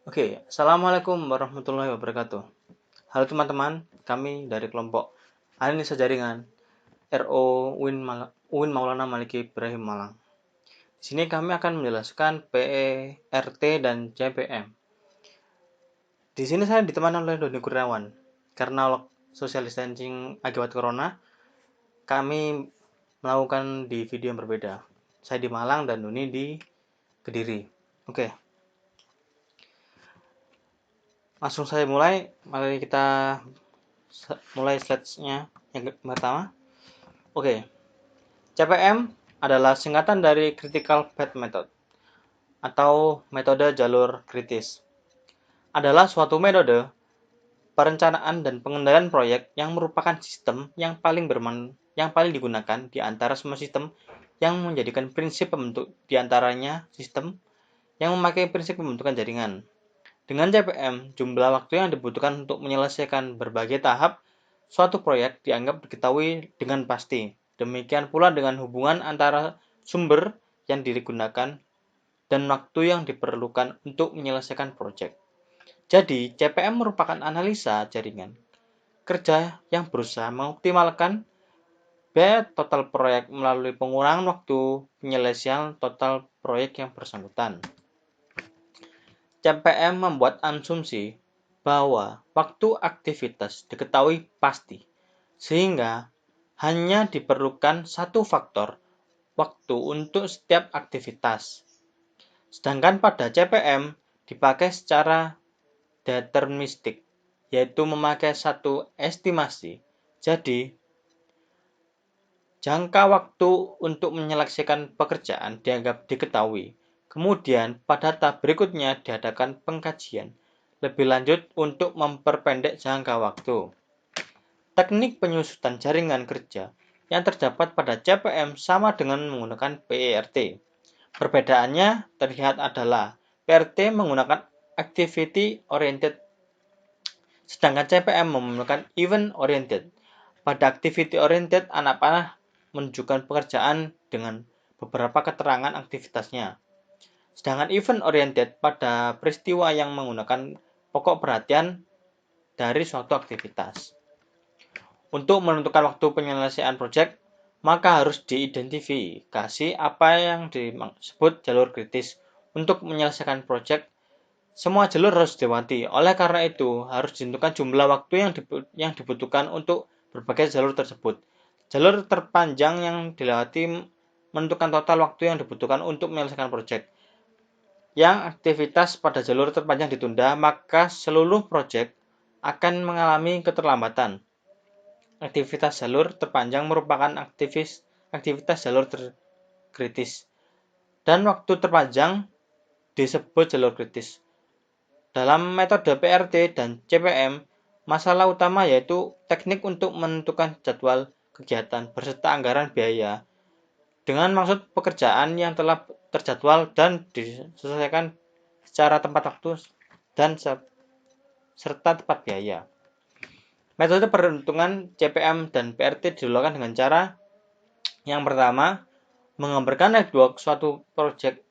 Oke, Assalamualaikum warahmatullahi wabarakatuh. Halo teman-teman, kami dari kelompok Analisa Jaringan RO UIN Maulana Maliki Ibrahim Malang. Di sini kami akan menjelaskan PERT dan CPM. Di sini saya ditemani oleh Doni Kurniawan. Karena social distancing akibat corona, kami melakukan di video yang berbeda. Saya di Malang dan Doni di Kediri. Oke, langsung saya mulai. Mari kita mulai slides-nya yang pertama. Oke, CPM adalah singkatan dari Critical Path Method atau metode jalur kritis. Adalah suatu metode perencanaan dan pengendalian proyek yang merupakan sistem yang paling digunakan di antara semua sistem yang menjadikan prinsip pembentuk di antaranya sistem yang memakai prinsip pembentukan jaringan. Dengan CPM, jumlah waktu yang dibutuhkan untuk menyelesaikan berbagai tahap suatu proyek dianggap diketahui dengan pasti. Demikian pula dengan hubungan antara sumber yang digunakan dan waktu yang diperlukan untuk menyelesaikan proyek. Jadi, CPM merupakan analisa jaringan kerja yang berusaha mengoptimalkan biaya total proyek melalui pengurangan waktu penyelesaian total proyek yang bersangkutan. CPM membuat asumsi bahwa waktu aktivitas diketahui pasti, sehingga hanya diperlukan satu faktor waktu untuk setiap aktivitas. Sedangkan pada CPM dipakai secara deterministik, yaitu memakai satu estimasi. Jadi, jangka waktu untuk menyelesaikan pekerjaan dianggap diketahui. Kemudian, pada tahap berikutnya diadakan pengkajian lebih lanjut untuk memperpendek jangka waktu. Teknik penyusutan jaringan kerja yang terdapat pada CPM sama dengan menggunakan PERT. Perbedaannya terlihat adalah PERT menggunakan activity oriented, sedangkan CPM menggunakan event oriented. Pada activity oriented, anak panah menunjukkan pekerjaan dengan beberapa keterangan aktivitasnya. Sedangkan event oriented pada peristiwa yang menggunakan pokok perhatian dari suatu aktivitas. Untuk menentukan waktu penyelesaian proyek, maka harus diidentifikasi apa yang disebut jalur kritis. Untuk menyelesaikan proyek, semua jalur harus dilewati. Oleh karena itu, harus ditentukan jumlah waktu yang dibutuhkan untuk berbagai jalur tersebut. Jalur terpanjang yang dilewati menentukan total waktu yang dibutuhkan untuk menyelesaikan proyek. Yang aktivitas pada jalur terpanjang ditunda, maka seluruh proyek akan mengalami keterlambatan. Aktivitas jalur terpanjang merupakan aktivitas jalur kritis, dan waktu terpanjang disebut jalur kritis. Dalam metode PRT dan CPM, masalah utama yaitu teknik untuk menentukan jadwal kegiatan beserta anggaran biaya dengan maksud pekerjaan yang telah terjadwal dan diselesaikan secara tepat waktu dan serta tepat biaya. Metode perhitungan CPM dan PRT dilakukan dengan cara yang pertama, menggambarkan network suatu proyek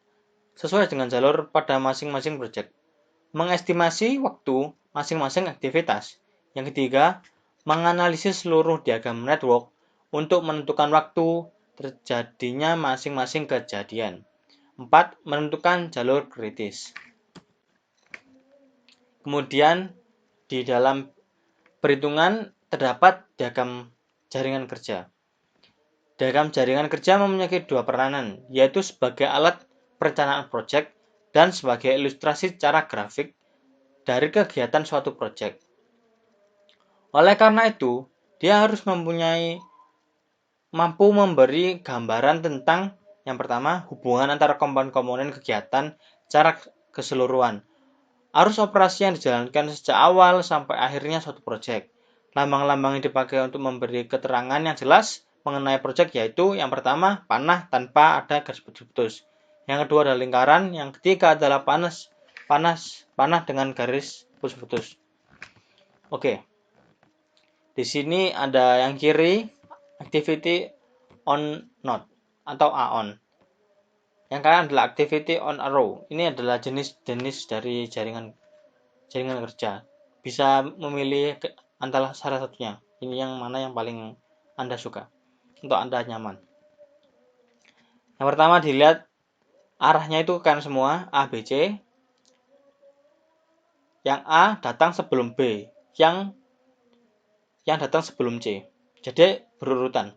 sesuai dengan jalur pada masing-masing proyek. Mengestimasi waktu masing-masing aktivitas. Yang ketiga, menganalisis seluruh diagram network untuk menentukan waktu terjadinya masing-masing kejadian. 4. Menentukan jalur kritis. Kemudian, di dalam perhitungan terdapat diagram jaringan kerja. Diagram jaringan kerja memiliki dua peranan, yaitu sebagai alat perencanaan proyek dan sebagai ilustrasi secara grafik dari kegiatan suatu proyek. Oleh karena itu, dia harus mampu memberi gambaran tentang yang pertama, hubungan antara komponen-komponen kegiatan secara keseluruhan. Arus operasi yang dijalankan sejak awal sampai akhirnya suatu proyek. Lambang-lambang yang dipakai untuk memberi keterangan yang jelas mengenai proyek yaitu yang pertama, panah tanpa ada garis putus. Yang kedua adalah lingkaran, yang ketiga adalah panah dengan garis putus-putus. Oke. Di sini ada yang kiri activity on node atau AON. Yang kalian adalah activity on a row. Ini adalah jenis-jenis dari jaringan kerja. Bisa memilih antara salah satunya. Ini yang mana yang paling Anda suka, untuk Anda nyaman. Yang pertama dilihat arahnya itu kan semua A, B, C. Yang A datang sebelum B, yang datang sebelum C. Jadi berurutan.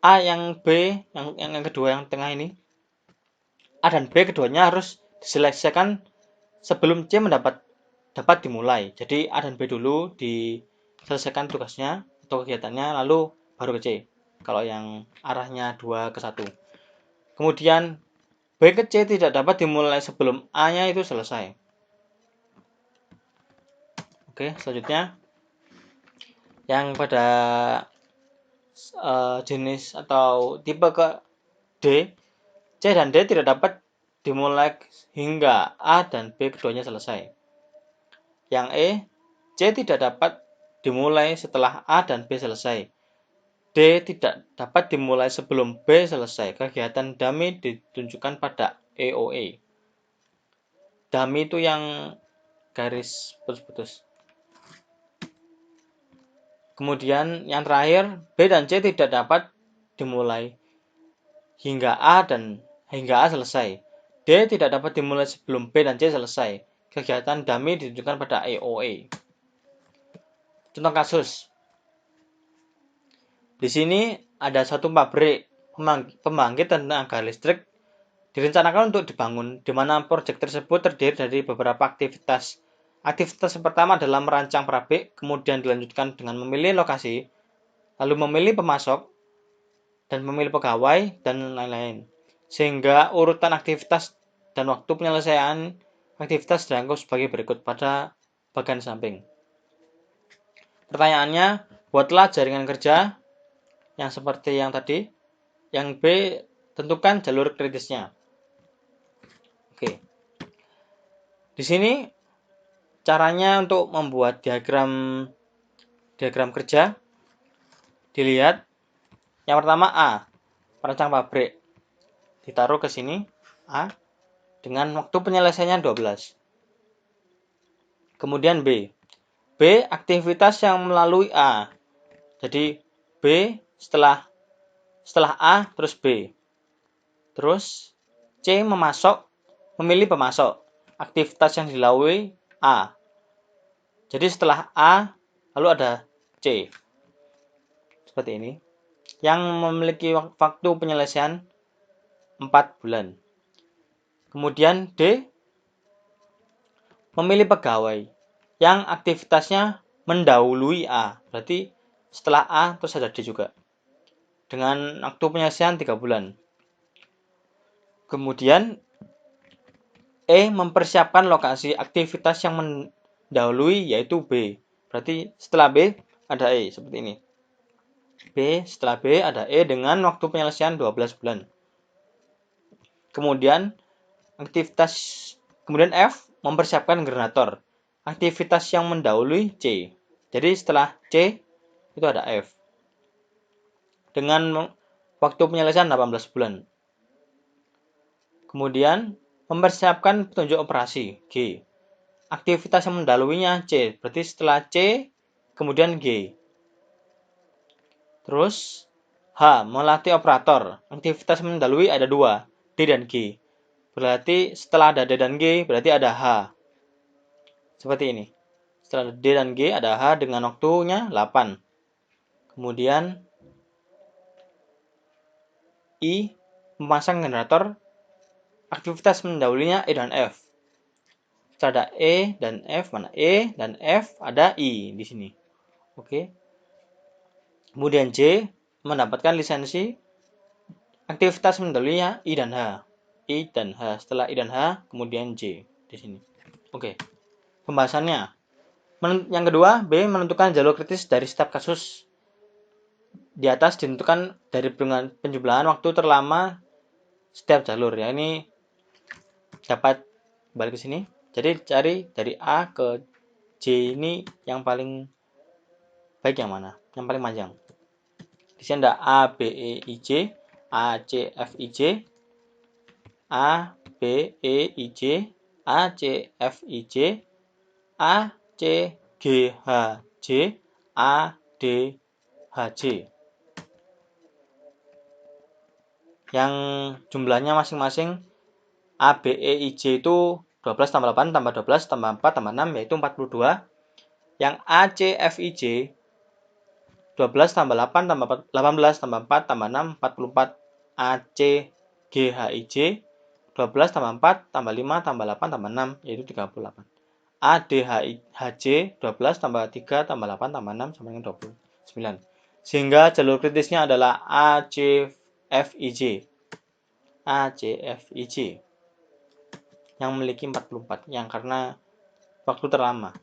A yang B, yang kedua yang tengah ini, A dan B keduanya harus diselesaikan sebelum C dapat dimulai. Jadi A dan B dulu diselesaikan tugasnya atau kegiatannya, lalu baru ke C. Kalau yang arahnya 2 ke 1. Kemudian B ke C tidak dapat dimulai sebelum A-nya itu selesai. Oke, selanjutnya yang pada jenis atau tipe ke D, C dan D tidak dapat dimulai hingga A dan B keduanya selesai. Yang E, C tidak dapat dimulai setelah A dan B selesai. D tidak dapat dimulai sebelum B selesai. Kegiatan dummy ditunjukkan pada EOE. Dummy itu yang garis putus-putus. Kemudian yang terakhir, B dan C tidak dapat dimulai hingga A selesai. D tidak dapat dimulai sebelum B dan C selesai. Kegiatan dummy ditunjukkan pada EOE. Contoh kasus. Di sini ada satu pabrik pembangkit tenaga listrik direncanakan untuk dibangun, di mana proyek tersebut terdiri dari beberapa aktivitas. Aktivitas pertama adalah merancang pabrik, kemudian dilanjutkan dengan memilih lokasi, lalu memilih pemasok, dan memilih pegawai, dan lain-lain. Sehingga urutan aktivitas dan waktu penyelesaian aktivitas dirangkum sebagai berikut pada bagian samping. Pertanyaannya, buatlah jaringan kerja yang seperti yang tadi. Yang B, tentukan jalur kritisnya. Oke. Di sini caranya untuk membuat diagram kerja. Dilihat yang pertama A, perancang pabrik. Ditaruh ke sini A dengan waktu penyelesaiannya 12. Kemudian B, aktivitas yang melalui A. Jadi B setelah A terus B. Terus C, memilih pemasok. Aktivitas yang dilalui A. Jadi setelah A lalu ada C. Seperti ini. Yang memiliki waktu penyelesaian 4 bulan. Kemudian D, memilih pegawai yang aktivitasnya mendahului A. Berarti setelah A terus ada D juga. Dengan waktu penyelesaian 3 bulan. Kemudian E, mempersiapkan lokasi aktivitas yang mendahului yaitu B. Berarti setelah B ada E seperti ini. B, setelah B ada E dengan waktu penyelesaian 12 bulan. Kemudian F, mempersiapkan generator. Aktivitas yang mendahului C. Jadi setelah C itu ada F. Dengan waktu penyelesaian 18 bulan. Kemudian mempersiapkan petunjuk operasi G. Aktivitas yang mendaluinya C. Berarti setelah C kemudian G. Terus H, melatih operator. Aktivitas yang mendalui ada 2, D dan G. Berarti setelah ada D dan G berarti ada H. Seperti ini. Setelah D dan G ada H dengan waktunya 8. Kemudian I, memasang generator. Aktivitas mendahulunya E dan F. Setelah ada E dan F, mana E dan F, ada I di sini. Oke. Kemudian J, mendapatkan lisensi. Aktivitas mendahulunya I dan H. I dan H. Setelah I dan H, kemudian J di sini. Oke. Pembahasannya. Yang kedua, B, menentukan jalur kritis dari setiap kasus. Di atas ditentukan dari penjumlahan waktu terlama setiap jalur. Ya, ini dapat balik ke sini. Jadi cari dari A ke J ini yang paling baik yang mana? Yang paling panjang. Di sini ada A, B, E, I, J, A, C, F, I, J. A, B, E, I, J, A, C, F, I, J, A, C, G, H, J, A, D, H, J. Yang jumlahnya masing-masing A, B, E, I, J itu 12 tambah 8 tambah 12 tambah 4 tambah 6 yaitu 42. Yang A, C, F, I, J 12 tambah 8 tambah 18 tambah 4 tambah 6 44. A, C, G, H, I, J 12 tambah 4 tambah 5 tambah 8 tambah 6 yaitu 38. A, D, H, I, H, J 12 tambah 3 tambah 8 tambah 6 sama dengan 29. Sehingga jalur kritisnya adalah A, C, F, I, J. A, C, F, I, J yang memiliki 44 yang karena waktu terlama.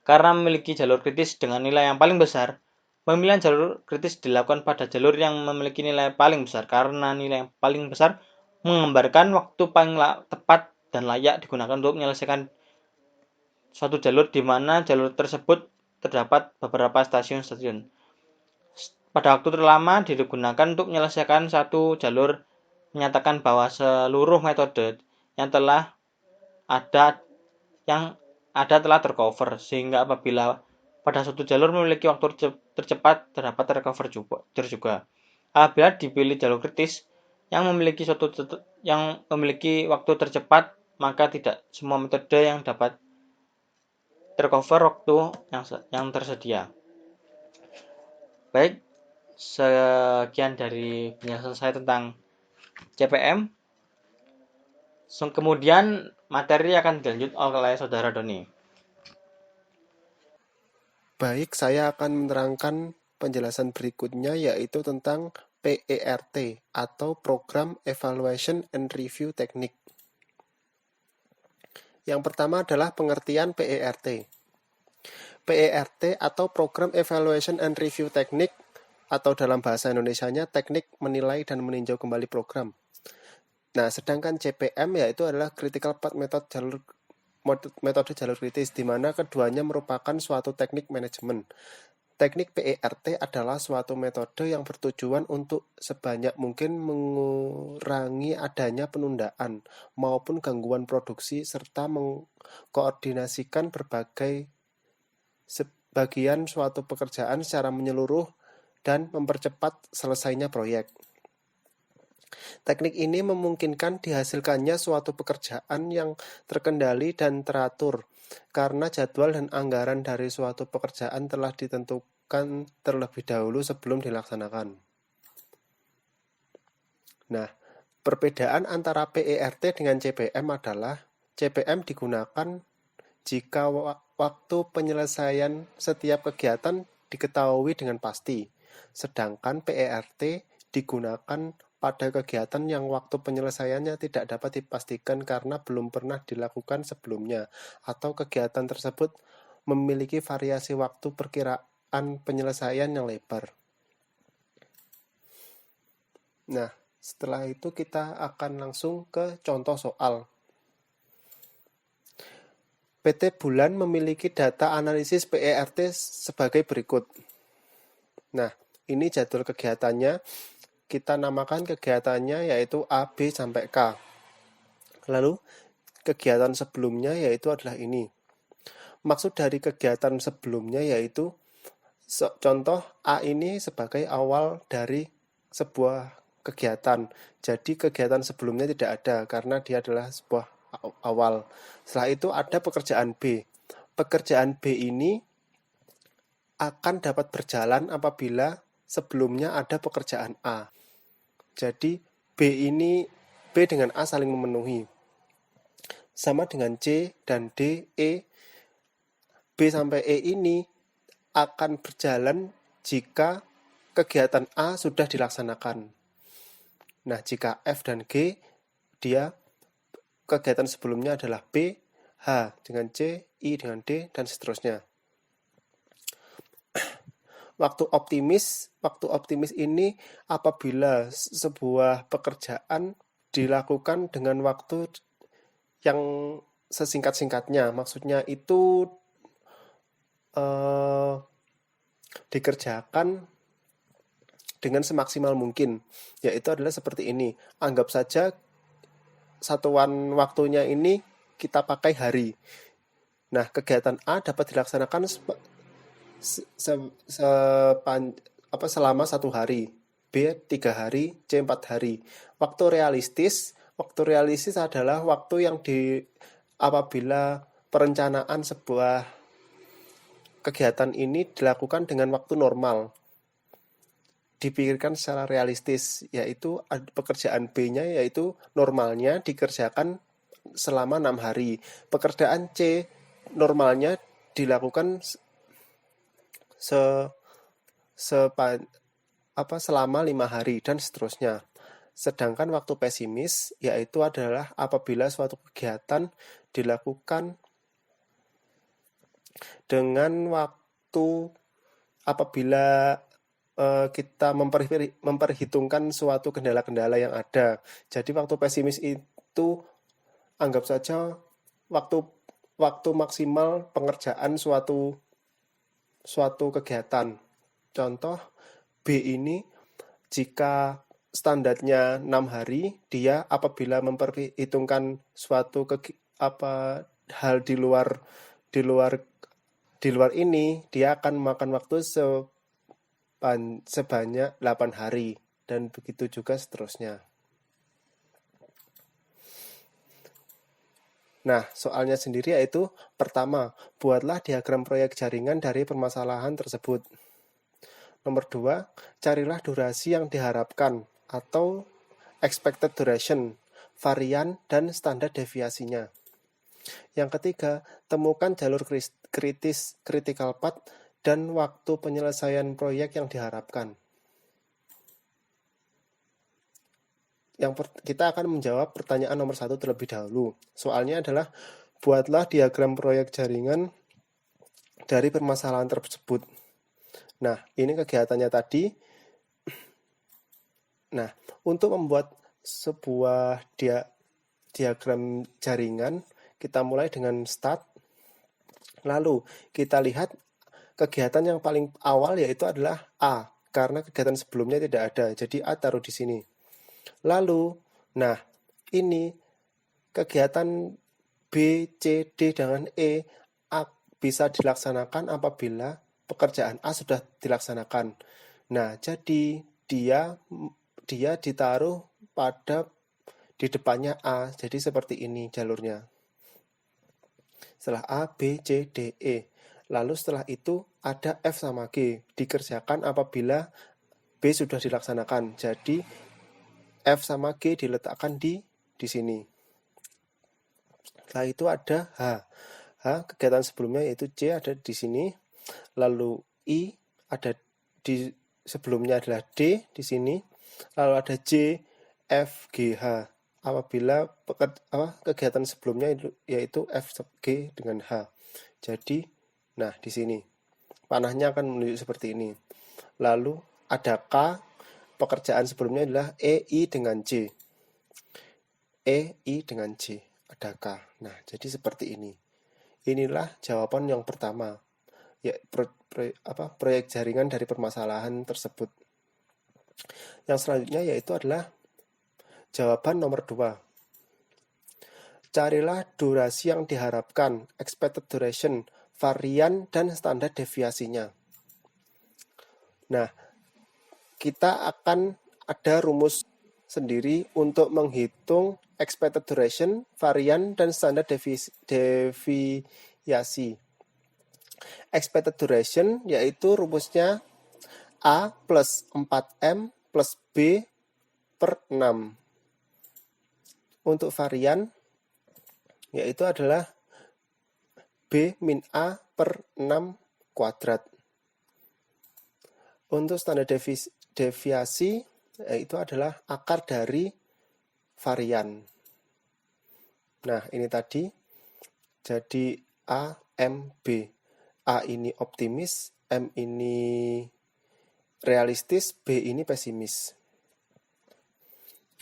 Karena memiliki jalur kritis dengan nilai yang paling besar, pemilihan jalur kritis dilakukan pada jalur yang memiliki nilai paling besar karena nilai yang paling besar menggambarkan waktu paling tepat dan layak digunakan untuk menyelesaikan suatu jalur di mana jalur tersebut terdapat beberapa stasiun-stasiun. Pada waktu terlama digunakan untuk menyelesaikan satu jalur menyatakan bahwa seluruh metode yang ada telah tercover, sehingga apabila pada suatu jalur memiliki waktu tercepat terdapat tercover juga. Apabila dipilih jalur kritis yang memiliki waktu tercepat, maka tidak semua metode yang dapat tercover waktu yang tersedia. Baik, sekian dari penjelasan saya tentang CPM. Kemudian materi akan dilanjut oleh Saudara Doni. Baik, saya akan menerangkan penjelasan berikutnya yaitu tentang PERT atau Program Evaluation and Review Technique. Yang pertama adalah pengertian PERT. PERT atau Program Evaluation and Review Technique atau dalam bahasa Indonesianya teknik menilai dan meninjau kembali program. Nah, sedangkan CPM yaitu adalah Critical Path metode jalur kritis, di mana keduanya merupakan suatu teknik manajemen. Teknik PERT adalah suatu metode yang bertujuan untuk sebanyak mungkin mengurangi adanya penundaan maupun gangguan produksi serta mengkoordinasikan berbagai sebagian suatu pekerjaan secara menyeluruh dan mempercepat selesainya proyek. Teknik ini memungkinkan dihasilkannya suatu pekerjaan yang terkendali dan teratur, karena jadwal dan anggaran dari suatu pekerjaan telah ditentukan terlebih dahulu sebelum dilaksanakan. Nah, perbedaan antara PERT dengan CPM adalah CPM digunakan jika waktu penyelesaian setiap kegiatan diketahui dengan pasti, sedangkan PERT digunakan pada kegiatan yang waktu penyelesaiannya tidak dapat dipastikan karena belum pernah dilakukan sebelumnya, atau kegiatan tersebut memiliki variasi waktu perkiraan penyelesaian yang lebar. Nah, setelah itu kita akan langsung ke contoh soal. PT Bulan memiliki data analisis PERT sebagai berikut. Nah, ini jadwal kegiatannya. Kita namakan kegiatannya yaitu A, B, sampai K. Lalu, kegiatan sebelumnya yaitu adalah ini. Maksud dari kegiatan sebelumnya yaitu contoh A ini sebagai awal dari sebuah kegiatan. Jadi kegiatan sebelumnya tidak ada karena dia adalah sebuah awal. Setelah itu ada pekerjaan B. Pekerjaan B ini akan dapat berjalan apabila sebelumnya ada pekerjaan A. Jadi B dengan A saling memenuhi. Sama dengan C dan D, E, B sampai E ini akan berjalan jika kegiatan A sudah dilaksanakan. Nah, jika F dan G, dia kegiatan sebelumnya adalah B, H dengan C, I dengan D, dan seterusnya. Waktu optimis ini apabila sebuah pekerjaan dilakukan dengan waktu yang sesingkat-singkatnya. Maksudnya itu dikerjakan dengan semaksimal mungkin. Yaitu adalah seperti ini. Anggap saja satuan waktunya ini kita pakai hari. Nah, kegiatan A dapat dilaksanakan selama 1 hari, B 3 hari, C 4 hari. Waktu realistis adalah waktu yang apabila perencanaan sebuah kegiatan ini dilakukan dengan waktu normal, dipikirkan secara realistis, yaitu pekerjaan B-nya yaitu normalnya dikerjakan selama 6 hari. Pekerjaan C normalnya dilakukan selama 5 hari dan seterusnya. Sedangkan waktu pesimis yaitu adalah apabila suatu kegiatan dilakukan dengan waktu apabila kita memperhitungkan suatu kendala-kendala yang ada. Jadi waktu pesimis itu anggap saja waktu maksimal pengerjaan suatu kegiatan. Contoh B ini jika standarnya 6 hari, dia apabila memperhitungkan suatu hal di luar ini, dia akan memakan waktu sebanyak 8 hari dan begitu juga seterusnya. Nah, soalnya sendiri yaitu pertama, buatlah diagram proyek jaringan dari permasalahan tersebut. Nomor 2, carilah durasi yang diharapkan atau expected duration, varian dan standar deviasinya. Yang ketiga, temukan jalur kritis, critical path, dan waktu penyelesaian proyek yang diharapkan. Kita akan menjawab pertanyaan nomor 1 terlebih dahulu. Soalnya adalah, buatlah diagram proyek jaringan dari permasalahan tersebut. Nah, ini kegiatannya tadi. Nah, untuk membuat sebuah diagram jaringan, kita mulai dengan start. Lalu, kita lihat kegiatan yang paling awal yaitu adalah A, karena kegiatan sebelumnya tidak ada. Jadi A taruh di sini. Lalu, nah, ini kegiatan B, C, D, dengan E bisa dilaksanakan apabila pekerjaan A sudah dilaksanakan. Nah, jadi dia ditaruh di depannya A. Jadi seperti ini jalurnya. Setelah A, B, C, D, E. Lalu setelah itu ada F sama G. Dikerjakan apabila B sudah dilaksanakan. Jadi F sama G diletakkan di sini. Setelah itu ada H. Kegiatan sebelumnya yaitu C ada di sini. Lalu I ada di sebelumnya adalah D di sini. Lalu ada J, F, G, H. Apabila kegiatan sebelumnya yaitu F, G dengan H. Jadi, nah di sini panahnya akan menunjuk seperti ini. Lalu ada K. Pekerjaan sebelumnya adalah E, I dengan J. E, I dengan J. Ada K. Nah, jadi seperti ini. Inilah jawaban yang pertama. Ya, proyek jaringan dari permasalahan tersebut. Yang selanjutnya yaitu adalah jawaban nomor 2. Carilah durasi yang diharapkan, expected duration, varian, dan standar deviasinya. Nah, kita akan ada rumus sendiri untuk menghitung expected duration, varian, dan standar deviasi. Expected duration yaitu rumusnya A plus 4M plus B per 6. Untuk varian yaitu adalah B min A per 6 kuadrat. Untuk standar deviasi yaitu adalah akar dari varian. Nah, ini tadi jadi A, M, B. A ini optimis, M ini realistis, B ini pesimis.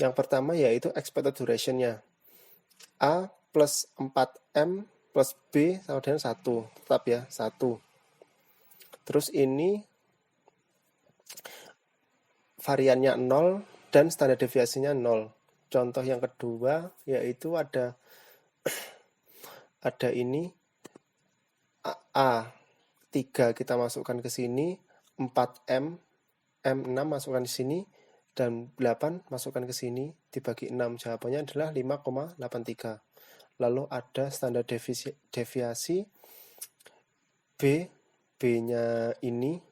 Yang pertama yaitu expected duration-nya. A plus 4M plus B sama dengan 1. Tetap ya, 1. Terus ini variannya 0 dan standar deviasinya 0. contoh yang kedua, yaitu ada ini A3 kita masukkan ke sini, 4M, M6 masukkan ke sini, dan 8 masukkan ke sini, dibagi 6. Jawabannya adalah 5,83. Lalu ada standar deviasi B, B-nya ini,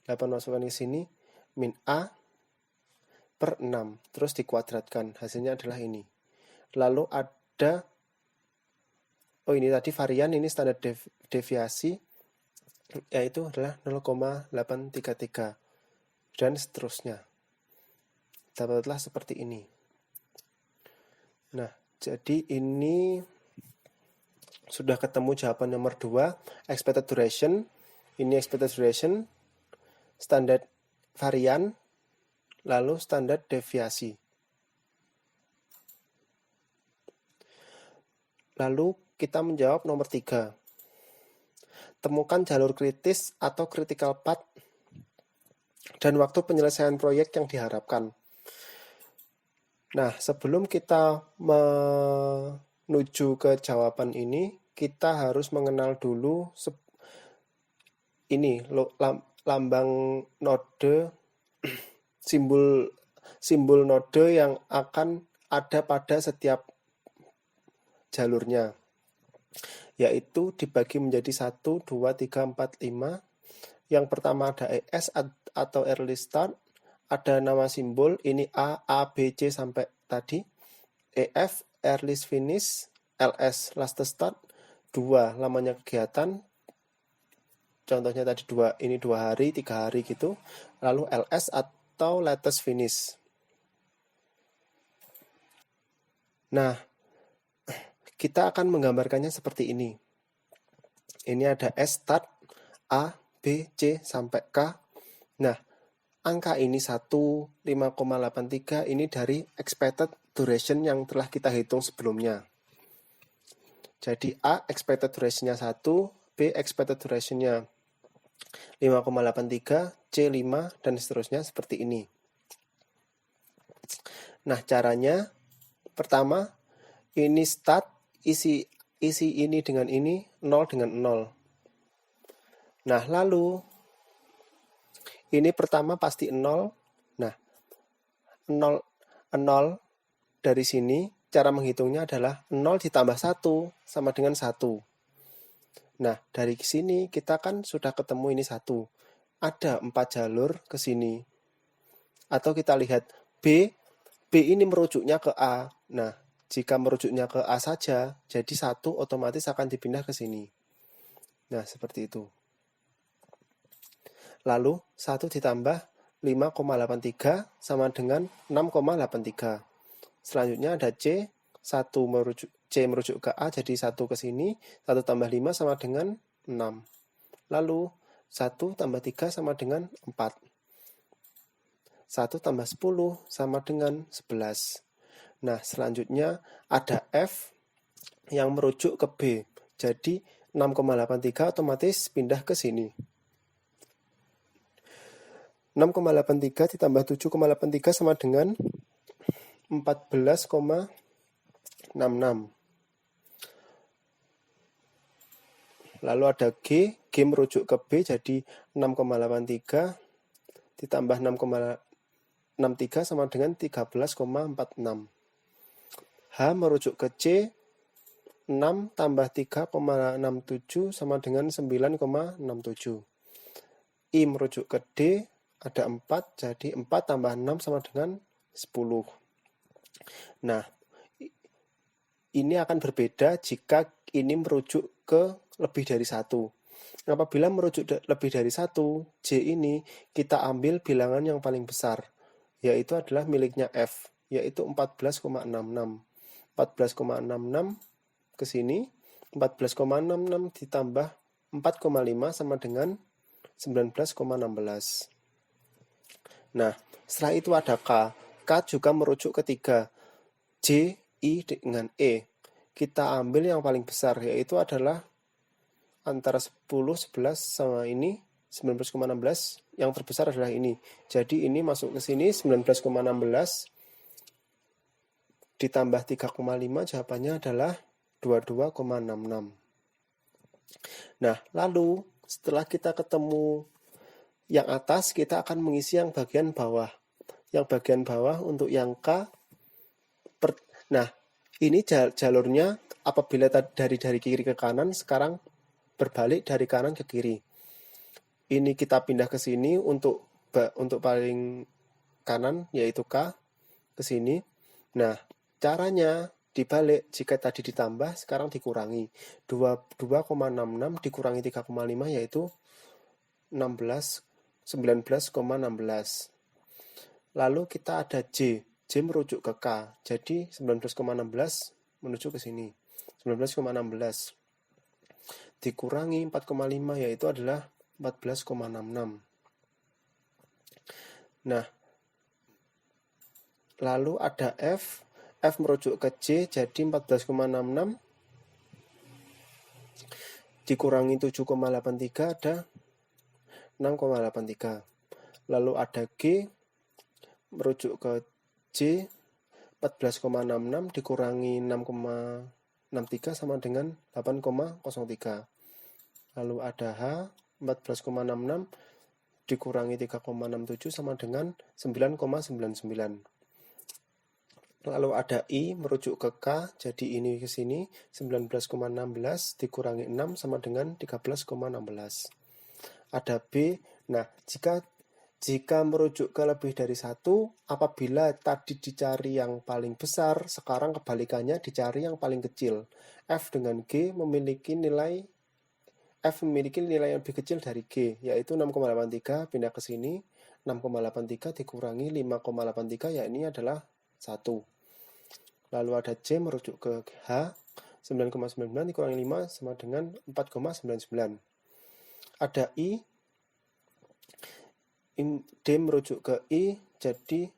8 masukkan ke sini, min A per 6. Terus dikuadratkan, hasilnya adalah ini. Lalu ada, ini tadi varian, ini standar deviasi, yaitu adalah 0,833. Dan seterusnya. Dapatlah seperti ini. Nah, jadi ini sudah ketemu jawaban nomor 2, expected duration. Ini expected duration, standar varian, lalu standar deviasi. Lalu kita menjawab nomor 3. Temukan jalur kritis atau critical path dan waktu penyelesaian proyek yang diharapkan. Nah, sebelum kita menuju ke jawaban ini, kita harus mengenal dulu ini lambang node, simbol node yang akan ada pada setiap jalurnya, yaitu dibagi menjadi 1, 2, 3, 4, 5. Yang pertama ada ES atau early start, ada nama simbol, ini A, B, C sampai tadi, EF, early finish, LS, last start, 2, lamanya kegiatan, contohnya tadi 2, ini 2 hari, 3 hari gitu, lalu LS atau latest finish. Nah, kita akan menggambarkannya seperti ini. Ini ada S start, A, B, C sampai K. Nah, angka ini 1, 5,83 ini dari expected duration yang telah kita hitung sebelumnya. Jadi A expected duration-nya 1, B expected duration-nya 5,83, C 5, dan seterusnya seperti ini. Nah, caranya pertama, ini start, isi ini dengan ini, 0 dengan 0. Nah, lalu ini pertama pasti 0. Nah, 0 dari sini, cara menghitungnya adalah 0 ditambah 1 sama dengan 1. Nah, dari sini kita kan sudah ketemu ini 1. Ada 4 jalur ke sini. Atau kita lihat B ini merujuknya ke A. Nah, jika merujuknya ke A saja, jadi 1 otomatis akan dipindah ke sini. Nah, seperti itu. Lalu 1 ditambah 5,83 sama dengan 6,83. Selanjutnya ada C, C merujuk ke A, jadi 1 ke sini, 1 tambah 5 sama dengan 6. Lalu 1 tambah 3 sama dengan 4. 1 tambah 10 sama dengan 11. Nah, selanjutnya ada F yang merujuk ke B. Jadi 6,83 otomatis pindah ke sini. 6,83 ditambah 7,83 sama dengan 14,66. Lalu ada G merujuk ke B, jadi 6,83 ditambah 6,63 sama dengan 13,46. H merujuk ke C, 6 tambah 3,67 sama dengan 9,67. I merujuk ke D, ada 4, jadi 4 tambah 6 sama dengan 10. Nah, ini akan berbeda jika ini merujuk ke lebih dari 1. Apabila merujuk lebih dari 1, J ini kita ambil bilangan yang paling besar, yaitu adalah miliknya F, yaitu 14,66. 14,66 ke sini, 14,66 ditambah 4,5 sama dengan 19,16. Nah, setelah itu ada K. K juga merujuk ketiga. J, I dengan E. Kita ambil yang paling besar, yaitu adalah antara 10, 11 sama ini, 19,16. Yang terbesar adalah ini. Jadi ini masuk ke sini, 19,16. ditambah 3,5 jawabannya adalah 22,66. Nah, lalu setelah kita ketemu yang atas, kita akan mengisi yang bagian bawah. Yang bagian bawah untuk yang K. Nah, ini jalurnya apabila dari kiri ke kanan, sekarang berbalik dari kanan ke kiri. Ini kita pindah ke sini untuk paling kanan, yaitu K, ke sini. Nah, caranya dibalik, jika tadi ditambah, sekarang dikurangi. 22,66 dikurangi 3,5 yaitu 19,16. Lalu kita ada J merujuk ke K. Jadi 19,16 menuju ke sini. 19,16 dikurangi 4,5 yaitu adalah 14,66. Nah, lalu ada F merujuk ke J, jadi 14,66 dikurangi 7,83 ada 6,83. Lalu ada G merujuk ke J, 14,66 dikurangi 6,63 sama dengan 8,03. Lalu ada H, 14,66 dikurangi 3,67 sama dengan 9,99. Lalu ada I merujuk ke K, jadi ini ke sini 19,16 dikurangi 6 sama dengan 13,16. Ada B. Nah, jika merujuk ke lebih dari 1, apabila tadi dicari yang paling besar, sekarang kebalikannya dicari yang paling kecil. F dengan G memiliki nilai yang lebih kecil dari G, yaitu 6,83 pindah ke sini, 6,83 dikurangi 5,83, ya ini adalah 1. Lalu ada J merujuk ke H, 9,99 dikurangi 5 sama dengan 4,99. Ada I, D merujuk ke I, jadi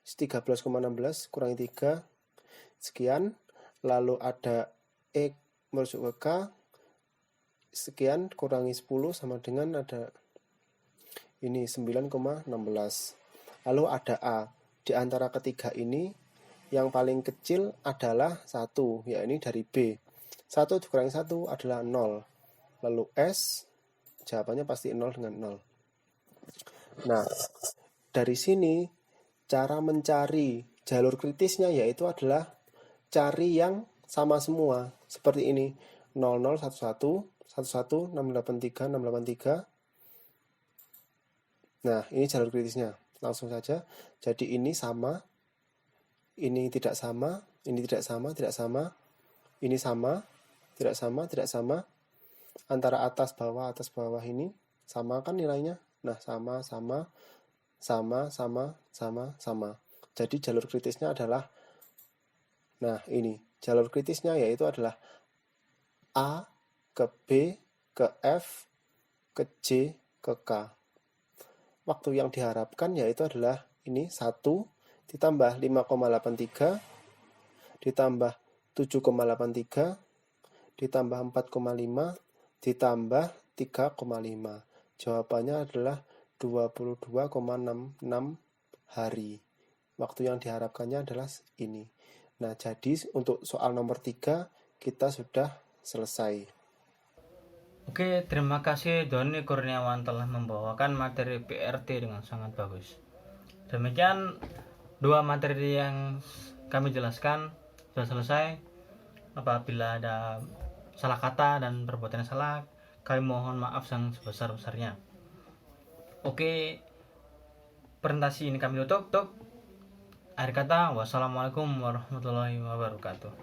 13,16 kurangi 3, sekian. Lalu ada E merujuk ke K, sekian kurangi 10 sama dengan ada ini 9,16. Lalu ada A. Di antara ketiga ini yang paling kecil adalah 1, yakni dari B. 1 dikurangi 1 adalah 0. Lalu S, jawabannya pasti 0 dengan 0. Nah, dari sini cara mencari jalur kritisnya yaitu adalah cari yang sama semua. Seperti ini, 0011, 11, 683, 683. Nah, ini jalur kritisnya. Langsung saja. Jadi ini sama, ini tidak sama, ini tidak sama, tidak sama, ini sama, tidak sama, tidak sama. Antara atas bawah ini sama kan nilainya? Nah, sama. Jadi jalur kritisnya adalah, nah ini jalur kritisnya yaitu adalah A ke B ke F ke J ke K. Waktu yang diharapkan yaitu adalah ini 1 ditambah 5,83 ditambah 7,83 ditambah 4,5 ditambah 3,5. Jawabannya adalah 22,66 hari. Waktu yang diharapkannya adalah ini. Nah, jadi untuk soal nomor 3 kita sudah selesai. Oke, terima kasih Doni Kurniawan telah membawakan materi PRT dengan sangat bagus. Demikian 2 materi yang kami jelaskan sudah selesai. Apabila ada salah kata dan perbuatan yang salah, kami mohon maaf yang sebesar-besarnya. Oke, presentasi ini kami tutup. Akhir kata, wassalamualaikum warahmatullahi wabarakatuh.